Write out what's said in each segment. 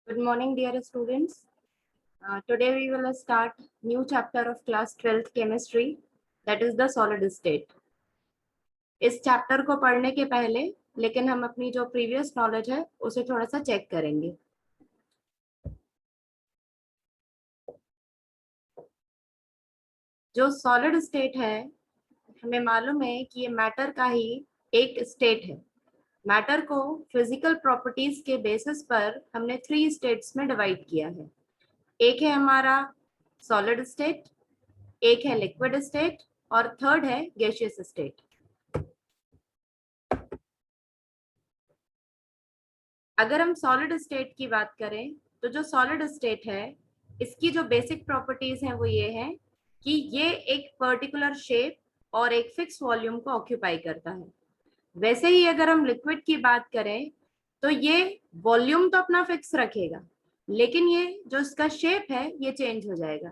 Good morning, dear students. Today we will start new chapter of class 12th chemistry, that is the solid state. इस chapter को पढ़ने के पहले लेकिन हम अपनी जो प्रीवियस नॉलेज है उसे थोड़ा सा चेक करेंगे। जो सॉलिड स्टेट है, हमें मालूम है कि ये मैटर का ही एक स्टेट है। मैटर को फिजिकल प्रॉपर्टीज के बेसिस पर हमने 3 स्टेट्स में डिवाइड किया है। एक है हमारा सॉलिड स्टेट, एक है लिक्विड स्टेट और थर्ड है गैसियस स्टेट। अगर हम सॉलिड स्टेट की बात करें तो जो सॉलिड स्टेट है इसकी जो बेसिक प्रॉपर्टीज हैं वो ये है कि ये एक पर्टिकुलर शेप और एक फिक्स वॉल्यूम को ऑक्यूपाई करता है। वैसे ही अगर हम लिक्विड की बात करें तो ये वॉल्यूम तो अपना फिक्स रखेगा, लेकिन ये जो इसका शेप है ये चेंज हो जाएगा।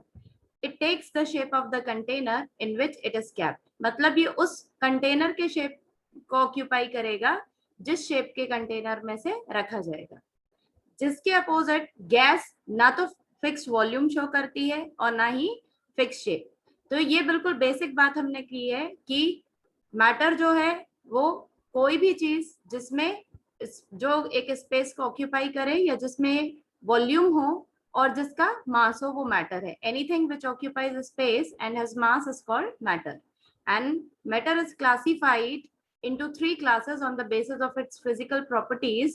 It takes the shape of the container in which it is kept, मतलब ये उस कंटेनर के शेप को ऑक्यूपाई करेगा जिस शेप के कंटेनर में से रखा जाएगा। जिसके अपोजिट गैस ना तो फिक्स वॉल्यूम शो करती है और ना ही फिक्स शेप। तो ये बिल्कुल बेसिक बात हमने की है कि मैटर जो है वो कोई भी चीज जिसमें जो एक स्पेस को ऑक्यूपाई करे या जिसमें वॉल्यूम हो और जिसका मास हो वो मैटर है। Anything which occupies space and has mass is called matter, and matter is classified into 3 classes on the basis of its physical properties.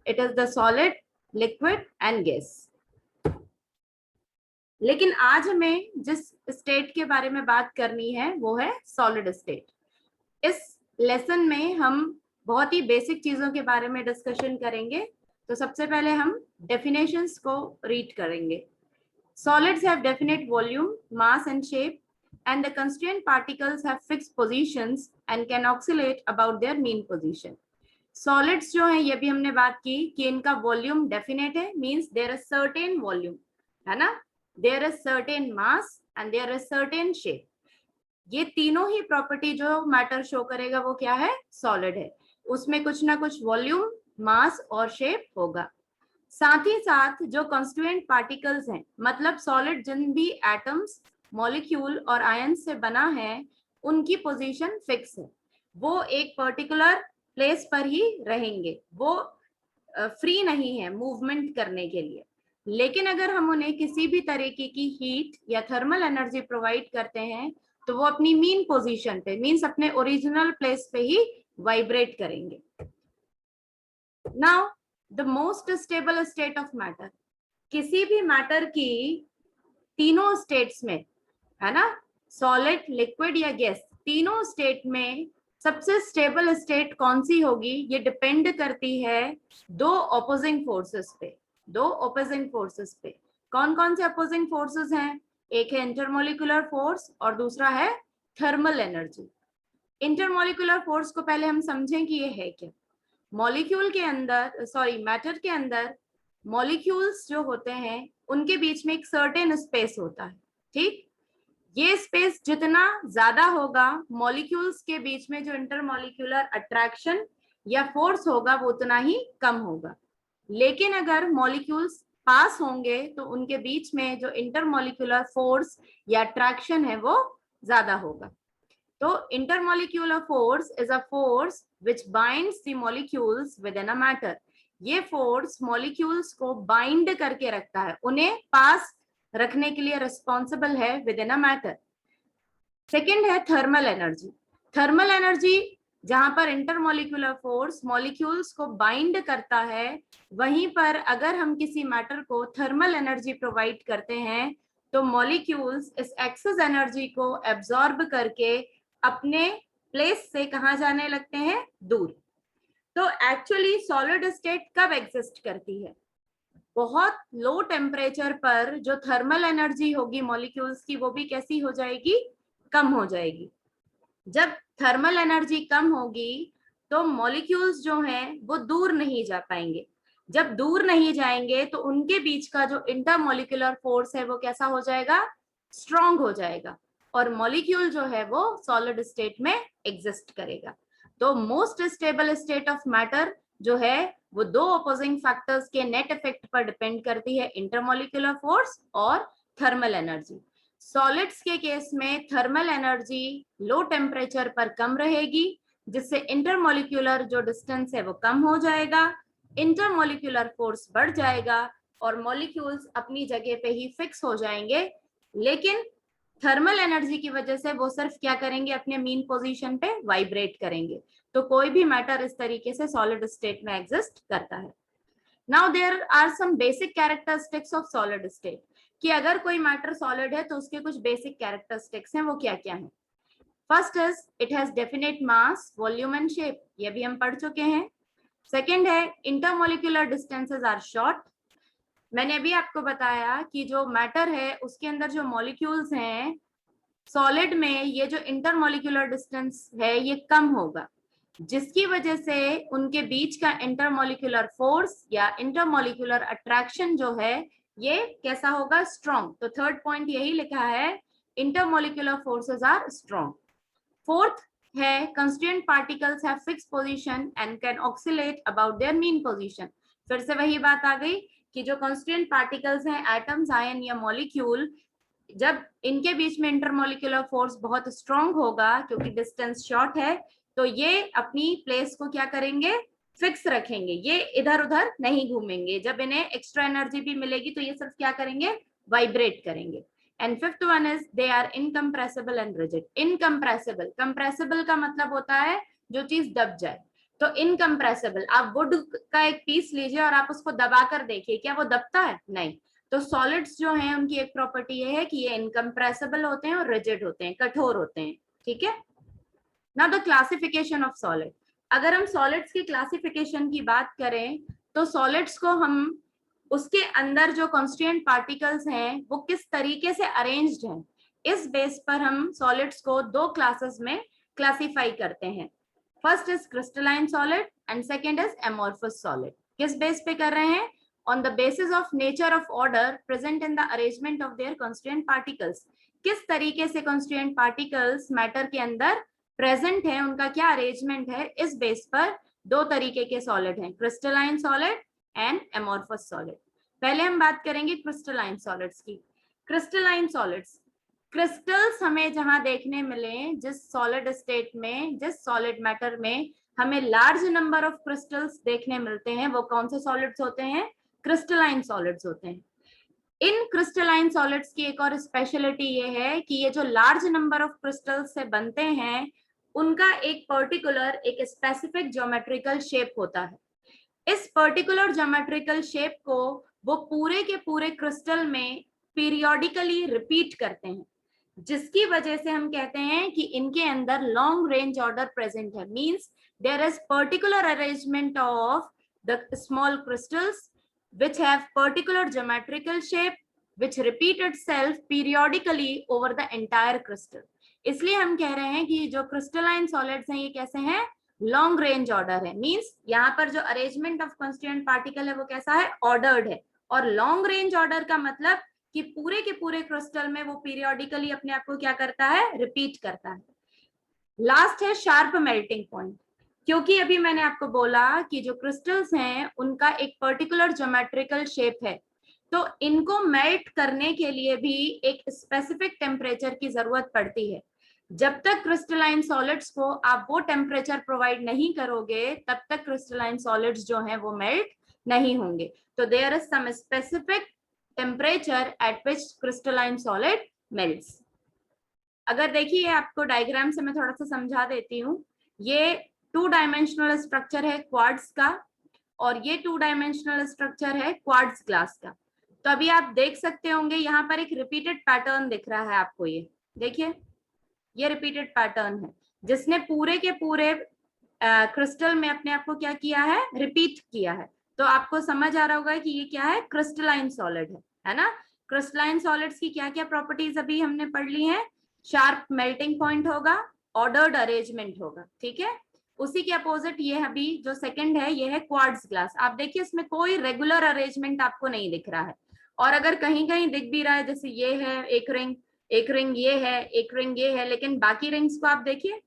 It is the solid, liquid and gas. लेकिन आज हमें जिस state के बारे में बात करनी है वो है सॉलिड स्टेट। इस लेसन में हम बहुत ही बेसिक चीजों के बारे में डिस्कशन करेंगे। तो सबसे पहले हम डेफिनेशंस को रीड करेंगे। Solids have definite volume, mass and shape, and the constituent particles have fixed positions and can oscillate about their mean position. Solids जो है ये भी हमने बात की कि इनका वॉल्यूम डेफिनेट है, means there is certain volume, है ना, there is certain mass and there is certain shape. ये तीनों ही प्रॉपर्टी जो मैटर शो करेगा वो क्या है, सॉलिड है। उसमें कुछ ना कुछ वॉल्यूम, मास और शेप होगा। साथ ही साथ जो कॉन्स्टिट्यूएंट पार्टिकल्स हैं, मतलब सॉलिड जिन भी एटम्स, मॉलिक्यूल और आयन से बना है उनकी पोजीशन फिक्स है। वो एक पर्टिकुलर प्लेस पर ही रहेंगे, वो फ्री नहीं है मूवमेंट करने के लिए। लेकिन अगर हम उन्हें किसी भी तरीके की हीट या थर्मल एनर्जी प्रोवाइड करते हैं तो वो अपनी मीन पोजीशन पे, मीन्स अपने ओरिजिनल प्लेस पे ही वाइब्रेट करेंगे। Now the most stable state of matter, किसी भी मैटर की तीनों स्टेट्स में, है ना, सॉलिड, लिक्विड या गैस, तीनों स्टेट में सबसे स्टेबल स्टेट कौन सी होगी ये डिपेंड करती है दो ऑपोजिंग फोर्सेस पे। दो ऑपोजिंग फोर्सेस पे कौन कौन से ऑपोजिंग फोर्सेस हैं? एक है इंटरमोलिकुलर फोर्स और दूसरा है थर्मल एनर्जी। इंटरमोलिकुलर फोर्स को पहले हम समझें कि ये है क्या। मॉलिक्यूल के अंदर, मैटर के अंदर मॉलिक्यूल्स जो होते हैं उनके बीच में एक सर्टेन स्पेस होता है, ठीक। ये स्पेस जितना ज्यादा होगा, मॉलिक्यूल्स के बीच में जो इंटरमॉलिक्यूलर अट्रैक्शन या फोर्स होगा वो उतना ही कम होगा। लेकिन अगर मॉलिक्यूल्स पास होंगे तो उनके बीच में जो इंटरमॉलिक्यूलर फोर्स या अट्रैक्शन है वो ज्यादा होगा। तो intermolecular force is a force which binds the molecules within a matter. ये फोर्स मॉलिक्यूल्स को बाइंड करके रखता है, उन्हें पास रखने के लिए रिस्पॉन्सिबल है with in a matter. Second है थर्मल एनर्जी। थर्मल एनर्जी जहां पर इंटरमॉलिक्यूलर फोर्स मॉलिक्यूल्स को बाइंड करता है, वहीं पर अगर हम किसी मैटर को थर्मल एनर्जी प्रोवाइड करते हैं तो मॉलिक्यूल्स इस एक्सेस एनर्जी को एब्जॉर्ब करके अपने प्लेस से कहां जाने लगते हैं, दूर। तो एक्चुअली सॉलिड स्टेट कब एग्जिस्ट करती है? बहुत लो टेम्परेचर पर जो थर्मल एनर्जी होगी मॉलिक्यूल्स की वो भी कैसी हो जाएगी, कम हो जाएगी। जब थर्मल एनर्जी कम होगी तो मॉलिक्यूल्स जो हैं वो दूर नहीं जा पाएंगे। जब दूर नहीं जाएंगे तो उनके बीच का जो इंटरमॉलिक्यूलर फोर्स है वो कैसा हो जाएगा, स्ट्रॉन्ग हो जाएगा, और मॉलिक्यूल जो है वो सॉलिड स्टेट में एग्जिस्ट करेगा। तो most stable state of matter जो है वो दो ऑपोजिंग फैक्टर्स के नेट इफेक्ट पर डिपेंड करती है, इंटरमोलिकुलर फोर्स और थर्मल एनर्जी। सॉलिड्स के केस में थर्मल एनर्जी लो टेम्परेचर पर कम रहेगी, जिससे इंटरमोलिकुलर जो डिस्टेंस है वो कम हो जाएगा, इंटरमोलिकुलर फोर्स बढ़ जाएगा और मॉलिक्यूल्स अपनी जगह पे ही फिक्स हो जाएंगे। लेकिन थर्मल एनर्जी की वजह से वो सिर्फ क्या करेंगे, अपने मीन पोजीशन पे वाइब्रेट करेंगे। तो कोई भी मैटर इस तरीके से सॉलिड स्टेट में एग्जिस्ट करता है। Now there are some basic characteristics of solid state, कि अगर कोई मैटर सॉलिड है तो उसके कुछ बेसिक कैरेक्टरिस्टिक्स हैं, वो क्या क्या हैं। First is it has definite mass, volume and shape, ये भी हम पढ़ चुके हैं। सेकेंड है इंटरमोलिकुलर डिस्टेंसेस आर शॉर्ट। मैंने अभी आपको बताया कि जो मैटर है उसके अंदर जो मॉलिक्यूल्स हैं सॉलिड में, ये जो इंटरमोलिकुलर डिस्टेंस है ये कम होगा, जिसकी वजह से उनके बीच का इंटरमोलिकुलर फोर्स या इंटरमोलिकुलर अट्रैक्शन जो है ये कैसा होगा, स्ट्रॉन्ग। तो थर्ड पॉइंट यही लिखा है, intermolecular forces are strong. Fourth है constituent particles have fixed position and can oscillate about their mean position. फिर से वही बात आ गई कि जो कंस्टिट्यूएंट पार्टिकल्स हैं, एटम्स, आयन या मॉलिक्यूल, जब इनके बीच में इंटरमोलिकुलर फोर्स बहुत स्ट्रॉन्ग होगा क्योंकि डिस्टेंस शॉर्ट है, तो ये अपनी प्लेस को क्या करेंगे, फिक्स रखेंगे, ये इधर उधर नहीं घूमेंगे। जब इन्हें एक्स्ट्रा एनर्जी भी मिलेगी तो ये सिर्फ क्या करेंगे, वाइब्रेट करेंगे। And fifth one is they are incompressible and rigid. Incompressible, compressible का मतलब होता है जो चीज दब जाए, तो इनकम्प्रेसिबल, आप वुड का एक पीस लीजिए और आप उसको दबाकर देखिए, क्या वो दबता है, नहीं। तो सॉलिड्स जो हैं उनकी एक प्रॉपर्टी ये है कि ये इनकम्प्रेसिबल होते हैं और रिजिड होते हैं, कठोर होते हैं, ठीक है। Now the classification of solid. अगर हम सॉलिड्स की क्लासिफिकेशन की बात करें तो सॉलिड्स को हम उसके अंदर जो कॉन्स्टिट्यूएंट पार्टिकल्स हैं वो किस तरीके से अरेंज्ड हैं, इस बेस पर हम सॉलिड्स को दो क्लासेस में क्लासिफाई करते हैं। First is crystalline solid and second is amorphous solid. किस बेस पे कर रहे हैं, on the basis of nature of order present in the arrangement of their constituent particles। किस तरीके से constituent particles मैटर के अंदर प्रेजेंट है, उनका क्या अरेंजमेंट है, इस बेस पर दो तरीके के सॉलिड हैं, crystalline solid and amorphous solid. पहले हम बात करेंगे क्रिस्टलाइन सॉलिड्स की। क्रिस्टलाइन सॉलिड्स, क्रिस्टल्स हमें जहां देखने मिले, जिस सॉलिड स्टेट में, जिस सॉलिड मैटर में हमें लार्ज नंबर ऑफ क्रिस्टल्स देखने मिलते हैं, वो कौन से सॉलिड्स होते हैं, क्रिस्टलाइन सॉलिड्स होते हैं। इन क्रिस्टलाइन सॉलिड्स की एक और स्पेशलिटी ये है कि ये जो लार्ज नंबर ऑफ क्रिस्टल्स से बनते हैं उनका एक पर्टिकुलर, एक स्पेसिफिक ज्योमेट्रिकल शेप होता है। इस पर्टिकुलर ज्योमेट्रिकल शेप को वो पूरे के पूरे क्रिस्टल में पीरियोडिकली रिपीट करते हैं, जिसकी वजह से हम कहते हैं कि इनके अंदर लॉन्ग रेंज ऑर्डर प्रेजेंट है। Means there is particular arrangement of the small crystals which have particular geometrical shape which repeat itself periodically over the entire crystal। इसलिए हम कह रहे हैं कि जो क्रिस्टलाइन सॉलिड्स हैं ये कैसे हैं, लॉन्ग रेंज ऑर्डर है। मींस यहाँ पर जो अरेंजमेंट ऑफ कॉन्स्टिट्यूएंट पार्टिकल है वो कैसा है, ऑर्डर्ड है। और लॉन्ग रेंज ऑर्डर का मतलब कि पूरे के पूरे क्रिस्टल में वो पीरियोडिकली अपने आप को क्या करता है, रिपीट करता है। लास्ट है शार्प मेल्टिंग पॉइंट, क्योंकि अभी मैंने आपको बोला कि जो क्रिस्टल्स हैं उनका एक पर्टिकुलर ज्योमेट्रिकल शेप है, तो इनको मेल्ट करने के लिए भी एक स्पेसिफिक टेम्परेचर की जरूरत पड़ती है। जब तक क्रिस्टलाइन सॉलिड्स को आप वो टेम्परेचर प्रोवाइड नहीं करोगे तब तक क्रिस्टलाइन सॉलिड्स जो हैं वो मेल्ट नहीं होंगे। तो there is some specific temperature at which crystalline solid melts. अगर देखिए आपको डायग्राम से मैं थोड़ा सा समझा देती हूँ, ये 2 डायमेंशनल स्ट्रक्चर है क्वार्ट्ज का और ये 2 डायमेंशनल स्ट्रक्चर है क्वार्ट्ज ग्लास का। तो अभी आप देख सकते होंगे यहाँ पर एक रिपीटेड पैटर्न दिख रहा है आपको, ये देखिए, ये रिपीटेड पैटर्न है जिसने पूरे के पूरे क्रिस्टल में अपने आप को क्या किया है, रिपीट किया है। तो आपको समझ आ रहा होगा कि ये क्या है, क्रिस्टलाइन सॉलिड है ना। क्रिस्टलाइन सॉलिड्स की क्या क्या प्रॉपर्टीज अभी हमने पढ़ ली है, शार्प मेल्टिंग पॉइंट होगा, ऑर्डर्ड अरेंजमेंट होगा, ठीक है। उसी के अपोजिट ये अभी जो सेकंड है ये है क्वार्ट्ज ग्लास। आप देखिए इसमें कोई रेगुलर अरेंजमेंट आपको नहीं दिख रहा है, और अगर कहीं कहीं दिख भी रहा है, जैसे ये है एक रिंग, एक रिंग ये है, एक रिंग ये है, लेकिन बाकी रिंग्स को आप देखिए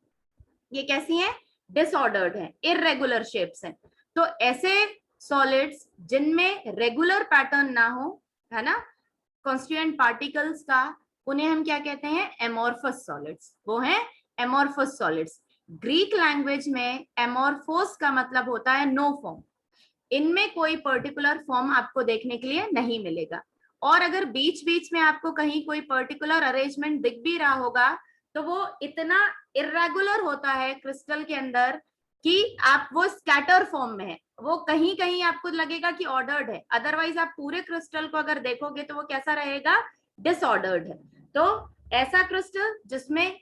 ये कैसी हैं, डिसऑर्डर्ड है, इररेगुलर शेप्स हैं। तो ऐसे सॉलिड्स जिनमें रेगुलर पैटर्न ना हो, है ना, कॉन्स्टिट्यूएंट पार्टिकल्स का, उन्हें हम क्या कहते हैं, एमोर्फस सॉलिड्स। वो हैं एमोर्फस सॉलिड्स। ग्रीक लैंग्वेज में एमोर्फोस का मतलब होता है नो फॉर्म। इनमें कोई पर्टिकुलर फॉर्म आपको देखने के लिए नहीं मिलेगा। और अगर बीच बीच में आपको कहीं कोई पर्टिकुलर अरेंजमेंट दिख भी रहा होगा तो वो इतना इरेगुलर होता है क्रिस्टल के अंदर कि आप वो स्कैटर फॉर्म में है, वो कहीं कहीं आपको लगेगा कि ऑर्डर्ड है, अदरवाइज आप पूरे क्रिस्टल को अगर देखोगे तो वो कैसा रहेगा, डिसऑर्डर्ड है। तो ऐसा क्रिस्टल जिसमें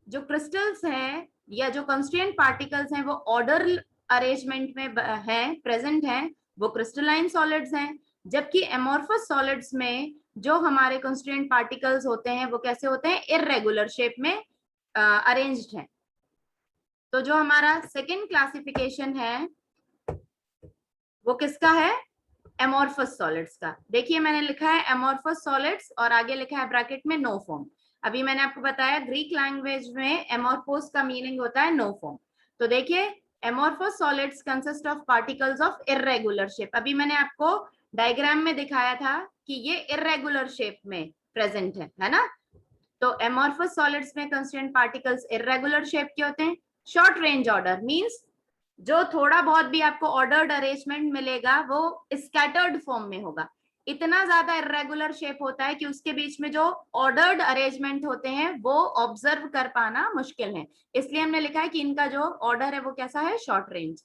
जो क्रिस्टल्स हैं या जो कंस्टिट्यूएंट पार्टिकल्स हैं वो ऑर्डर अरेंजमेंट में है, प्रेजेंट हैं, वो क्रिस्टलाइन सॉलिड्स हैं। जबकि एमोर्फस सॉलिड्स में जो हमारे कंस्टिट्यूएंट पार्टिकल्स होते हैं वो कैसे होते हैं, इररेगुलर शेप में अरेंज्ड हैं। तो जो हमारा सेकेंड क्लासिफिकेशन है वो किसका है, एमोर्फस सॉलिड्स का। देखिए मैंने लिखा है एमोर्फस सॉलिड्स और आगे लिखा है ब्रैकेट में नो फॉर्म। अभी मैंने आपको बताया ग्रीक लैंग्वेज में एमोर्फोस का मीनिंग होता है नो फॉर्म। तो देखिए amorphous solids consist of particles of irregular shape. अभी मैंने आपको डायग्राम में दिखाया था कि ये इररेगुलर शेप में प्रेजेंट है ना। तो एमोर्फस सॉलिड्स में कंस्टिट्यूएंट पार्टिकल्स इररेगुलर शेप के होते हैं। शॉर्ट रेंज ऑर्डर मींस जो थोड़ा बहुत भी आपको ऑर्डर्ड अरेंजमेंट मिलेगा वो स्कैटर्ड फॉर्म में होगा। इतना ज्यादा इरेगुलर शेप होता है कि उसके बीच में जो ऑर्डर्ड अरेंजमेंट होते हैं वो ऑब्जर्व कर पाना मुश्किल है, इसलिए हमने लिखा है कि इनका जो ऑर्डर है वो कैसा है, short range.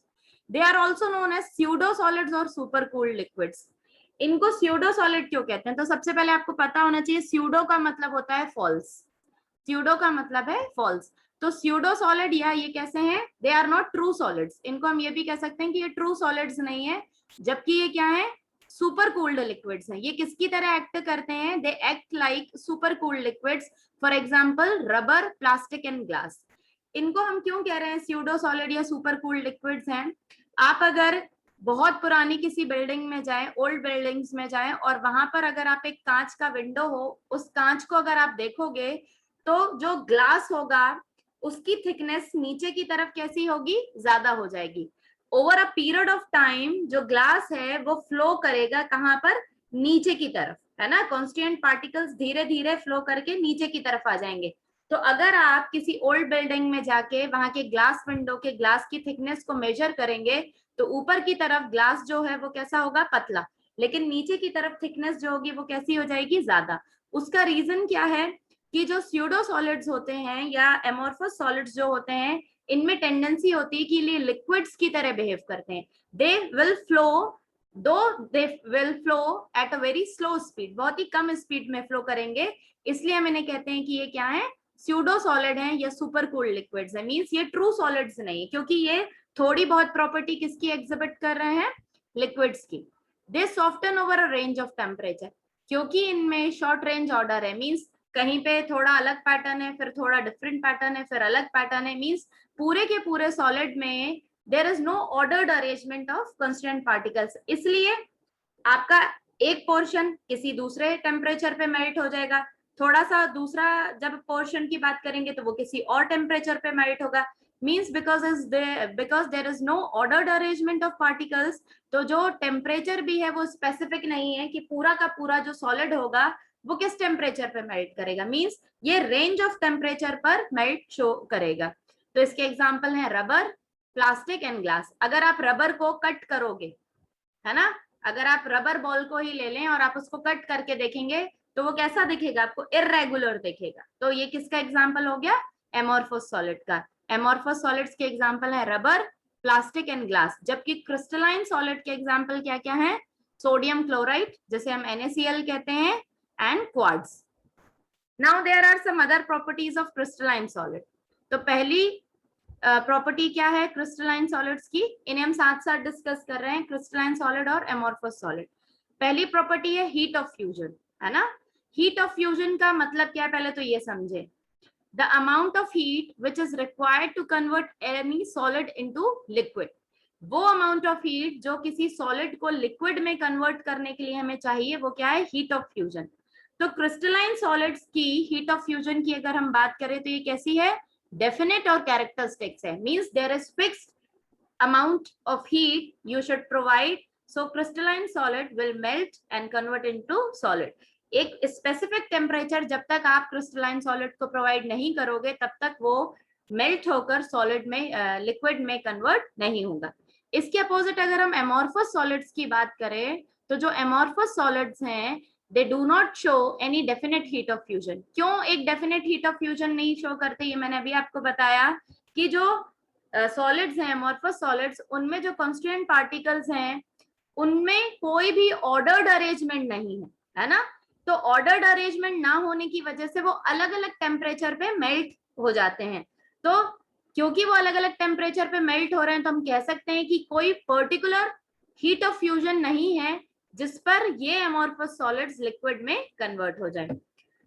They are also known as pseudo solids और सुपर कूल्ड लिक्विड्स। इनको स्यूडो सॉलिड क्यों कहते हैं, तो सबसे पहले आपको पता होना चाहिए स्यूडो का मतलब होता है फॉल्स। स्यूडो का मतलब है फॉल्स। तो स्यूडो सॉलिड या ये कैसे हैं, they are not true solids. इनको हम ये भी कह सकते हैं कि ये ट्रू सॉलिड्स नहीं है, जबकि ये क्या है, सुपर कूल्ड लिक्विड्स हैं। ये किसकी तरह एक्ट करते हैं, they act like super cooled liquids, for example rubber, plastic and glass. इनको हम क्यों कह रहे हैं स्यूडो सॉलिड या सुपर कूल्ड लिक्विड्स हैं। आप अगर बहुत पुरानी किसी बिल्डिंग में जाएं, ओल्ड बिल्डिंग्स में जाएं और वहां पर अगर आप एक कांच का विंडो हो, उस कांच को अगर आप देखोगे तो जो ग्लास होगा उसकी थिकनेस नीचे की तरफ कैसी होगी, ज्यादा हो जाएगी। Over a period of time जो ग्लास है वो फ्लो करेगा कहां पर, नीचे की तरफ, है ना। कॉन्स्टिट्यूएंट पार्टिकल्स धीरे धीरे फ्लो करके नीचे की तरफ आ जाएंगे। तो अगर आप किसी ओल्ड बिल्डिंग में जाके वहां के ग्लास विंडो के ग्लास की थिकनेस को मेजर करेंगे तो ऊपर की तरफ ग्लास जो है वो कैसा होगा, पतला, लेकिन नीचे की तरफ थिकनेस जो होगी वो कैसी हो जाएगी, ज्यादा। उसका रीजन क्या है कि जो स्यूडो सॉलिड्स होते हैं या एमोर्फस सॉलिड्स जो होते हैं इनमें टेंडेंसी होती है कि ये लिक्विड्स की तरह बिहेव करते हैं। They will flow at a very slow speed, बहुत ही कम स्पीड में फ्लो करेंगे, इसलिए हम इन्हें कहते हैं कि ये क्या है, स्यूडो सॉलिड है या सुपर कूल्ड लिक्विड्स है। मींस ये ट्रू सॉलिड्स नहीं, क्योंकि ये थोड़ी बहुत प्रॉपर्टी किसकी एग्जिबिट कर रहे हैं, लिक्विड्स की। They soften over a range of temperature, क्योंकि इनमें शॉर्ट रेंज ऑर्डर है, मींस कहीं पे थोड़ा अलग पैटर्न है, फिर थोड़ा डिफरेंट पैटर्न है, फिर अलग पैटर्न है, मींस पूरे के पूरे सॉलिड में there is no ordered arrangement of constant particles. इसलिए आपका एक पोर्शन किसी दूसरे टेम्परेचर पे मेल्ट हो जाएगा, थोड़ा सा दूसरा जब पोर्शन की बात करेंगे तो वो किसी और टेम्परेचर पे मेल्ट होगा। Means because there is no ordered arrangement of particles, तो जो टेम्परेचर भी है वो स्पेसिफिक नहीं है कि पूरा का पूरा जो सॉलिड होगा वो किस टेम्परेचर पे मेल्ट करेगा, मींस ये रेंज ऑफ टेम्परेचर पर मेल्ट शो करेगा। तो इसके एग्जांपल हैं रबर, प्लास्टिक एंड ग्लास। अगर आप रबर को कट करोगे, है ना, अगर आप रबर बॉल को ही ले लें और आप उसको कट करके देखेंगे तो वो कैसा दिखेगा, आपको इरेगुलर दिखेगा। तो ये किसका एग्जांपल हो गया, एमोर्फस सॉलिड का। एमोर्फस सॉलिड्स के एग्जांपल है रबर, प्लास्टिक एंड ग्लास। जबकि क्रिस्टलाइन सॉलिड के एग्जांपल क्या क्या है, सोडियम क्लोराइड जिसे हम NaCl कहते हैं and quartz. Now there are some other properties of crystalline solid. तो पहली प्रॉपर्टी क्या है क्रिस्टलाइन सॉलिड्स की, इन्हें हम साथ साथ डिस्कस कर रहे हैं, क्रिस्टलाइन सॉलिड और एमोर्फस सॉलिड। पहली प्रॉपर्टी है हीट ऑफ फ्यूजन, है ना। हीट ऑफ फ्यूजन का मतलब क्या है, पहले तो ये समझे, the amount of heat which is required to convert any solid into liquid. वो अमाउंट ऑफ हीट जो किसी सॉलिड को लिक्विड में कन्वर्ट करने के लिए हमें चाहिए वो क्या है, हीट ऑफ फ्यूजन। तो क्रिस्टलाइन सॉलिड्स की हीट ऑफ फ्यूजन की अगर हम बात करें तो ये कैसी है, डेफिनेट और कैरेक्टरिस्टिक्स है, means there is fixed amount of heat you should provide so crystalline solid will melt and convert into solid. एक स्पेसिफिक टेम्परेचर जब तक आप क्रिस्टलाइन सॉलिड को प्रोवाइड नहीं करोगे तब तक वो मेल्ट होकर सॉलिड में लिक्विड में कन्वर्ट नहीं होगा. इसके अपोजिट अगर हम एमोर्फस सॉलिड्स की बात करें तो जो एमोर्फस सॉलिड्स हैं they do not show any definite heat of fusion. क्यों एक डेफिनेट हीट ऑफ फ्यूजन नहीं शो करते, ये मैंने अभी आपको बताया कि जो सॉलिड्स हैं एमोर्फस सॉलिड्स उनमें जो कॉन्स्टिट्यूएंट पार्टिकल्स हैं उनमें कोई भी ऑर्डर्ड अरेंजमेंट नहीं है ना. तो ऑर्डर्ड अरेंजमेंट ना होने की वजह से वो अलग अलग टेम्परेचर पे मेल्ट हो जाते हैं. तो क्योंकि वो अलग अलग टेम्परेचर पे मेल्ट हो रहे हैं तो हम कह सकते हैं कि कोई पर्टिकुलर हीट ऑफ फ्यूजन नहीं है जिस पर ये एमोर्फस सॉलिड्स लिक्विड में कन्वर्ट हो जाए.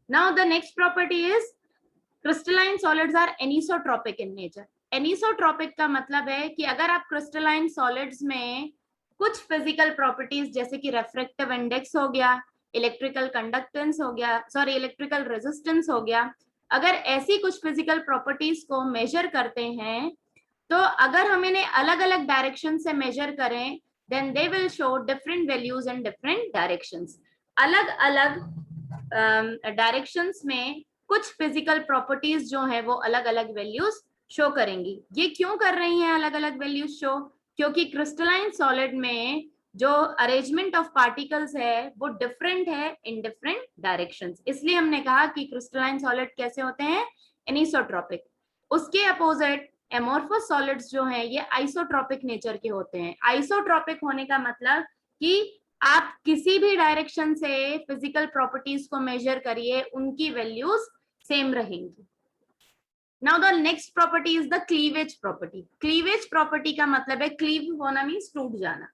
Now the next property is crystalline solids are anisotropic in nature. Anisotropic का मतलब है कि अगर आप क्रिस्टलाइन सॉलिड्स में कुछ फिजिकल प्रॉपर्टीज जैसे कि रेफ्रेक्टिव इंडेक्स हो गया, इलेक्ट्रिकल कंडक्टेंस हो गया, इलेक्ट्रिकल रेजिस्टेंस हो गया, अगर ऐसी कुछ फिजिकल प्रॉपर्टीज को मेजर करते हैं तो अगर हम इन्हें अलग अलग डायरेक्शन से मेजर करें then they will show different values in different directions. अलग अलग डायरेक्शंस में कुछ फिजिकल प्रॉपर्टीज जो है वो अलग अलग वैल्यूज शो करेंगी. ये क्यों कर रही हैं अलग अलग वैल्यूज शो? क्योंकि क्रिस्टलाइन सॉलिड में जो अरेंजमेंट ऑफ पार्टिकल्स है वो डिफरेंट है इन डिफरेंट डायरेक्शंस. इसलिए हमने कहा कि क्रिस्टलाइन सॉलिड कैसे होते हैं, एनिसोट्रोपिक. उसके अपोजिट एमोर्फस सॉलिड्स जो हैं ये आइसोट्रोपिक नेचर के होते हैं. आइसोट्रोपिक होने का मतलब कि आप किसी भी डायरेक्शन से फिजिकल प्रॉपर्टीज को मेजर करिए उनकी वैल्यूज सेम रहेंगी. Now the next property is the cleavage property. Cleavage property का मतलब है क्लीव होना मीन्स टूट जाना.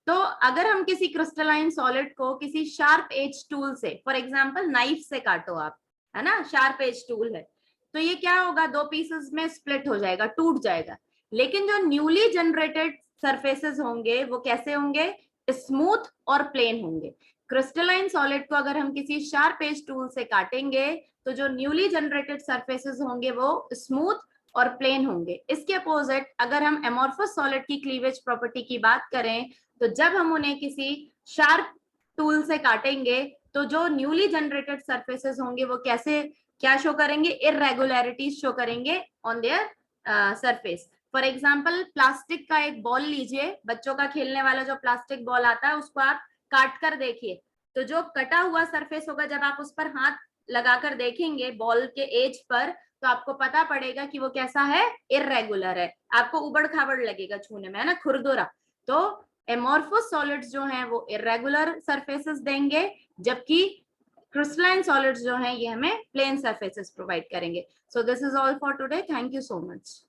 तो अगर हम किसी क्रिस्टलाइन सॉलिड को किसी शार्प एज टूल से, फॉर एग्जांपल नाइफ से काटो आप, है ना, शार्प एज टूल है, तो ये क्या होगा, दो पीसेस में स्प्लिट हो जाएगा, टूट जाएगा. लेकिन जो न्यूली जनरेटेड सरफेसेस होंगे वो कैसे होंगे, स्मूथ और प्लेन होंगे. क्रिस्टलाइन सॉलिड को अगर हम किसी शार्प एज टूल से काटेंगे तो जो न्यूली जनरेटेड सरफेसेस होंगे वो स्मूथ और प्लेन होंगे. इसके अपोजिट अगर हम एमोर्फस सॉलिड की क्लीवेज प्रॉपर्टी की बात करें तो जब हम उन्हें किसी शार्प टूल से काटेंगे तो जो न्यूली जनरेटेड सरफेसेस होंगे वो कैसे क्या शो करेंगे, इरेगुलरिटीज शो करेंगे on their surface. For example plastic का एक बॉल लीजिए, बच्चों का खेलने वाला जो प्लास्टिक बॉल आता है उसको आप काट कर देखिए तो जो कटा हुआ सरफेस होगा जब आप उस पर हाथ लगाकर देखेंगे बॉल के एज पर तो आपको पता पड़ेगा कि वो कैसा है, इरेगुलर है, आपको उबड़ खाबड़ लगेगा छूने में, है ना, खुरदुरा. तो एमोर्फस सॉलिड्स जो हैं वो इरेगुलर सरफेसेस देंगे जबकि क्रिस्टलाइन सॉलिड्स जो हैं ये हमें प्लेन सरफेसेस प्रोवाइड करेंगे. So this is all for today. Thank you so much.